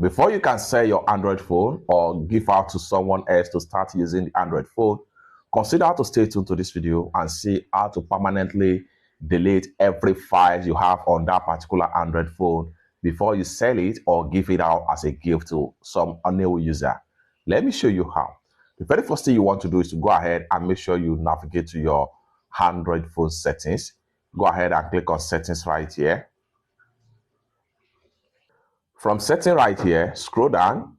Before you can sell your Android phone or give out to someone else to start using the Android phone, consider to stay tuned to this video and see how to permanently delete every file you have on that particular Android phone before you sell it or give it out as a gift to some new user. Let me show you how. The very first thing you want to do is to go ahead and make sure you navigate to your Android phone settings. Go ahead and click on settings right here. From setting right here, scroll down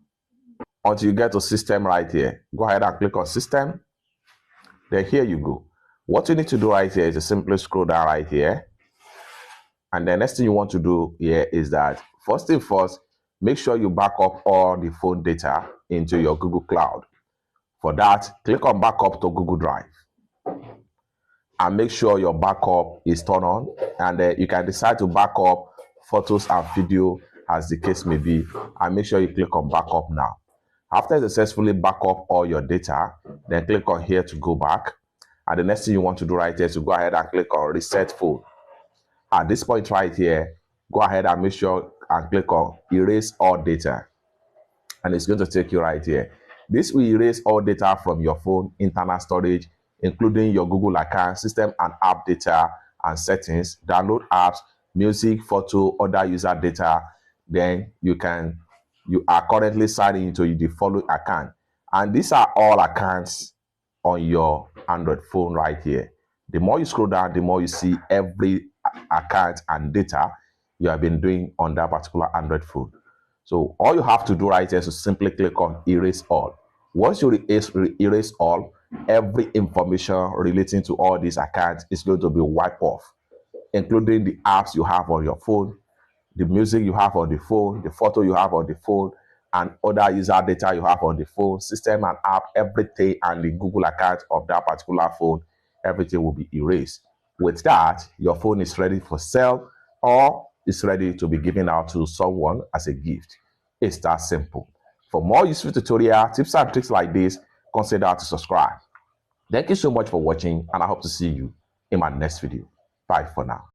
until you get to system right here. Go ahead and click on system. Then here you go. What you need to do right here is to simply scroll down right here. And the next thing you want to do here is that first thing first, make sure you back up all the phone data into your Google Cloud. For that, click on backup to Google Drive. And make sure your backup is turned on. And you can decide to back up photos and video as the case may be. And make sure you click on backup now. After you successfully back up all your data, then click on here to go back. And the next thing you want to do right here is to go ahead and click on reset phone. At this point right here, go ahead and make sure and click on erase all data. And it's going to take you right here. This will erase all data from your phone, internal storage, including your Google account, system and app data and settings, download apps, music, photo, other user data. Then you are currently signed into the following account. And these are all accounts on your Android phone right here. The more you scroll down, the more you see every account and data you have been doing on that particular Android phone. So all you have to do right here is to simply click on erase all. Once you erase all, every information relating to all these accounts is going to be wiped off, including the apps you have on your phone, the music you have on the phone, the photo you have on the phone, and other user data you have on the phone, system and app, everything, and the Google account of that particular phone, everything will be erased. With that, your phone is ready for sale or is ready to be given out to someone as a gift. It's that simple. For more useful tutorial tips and tricks like this, consider to subscribe. Thank you so much for watching, and I hope to see you in my next video. Bye for now.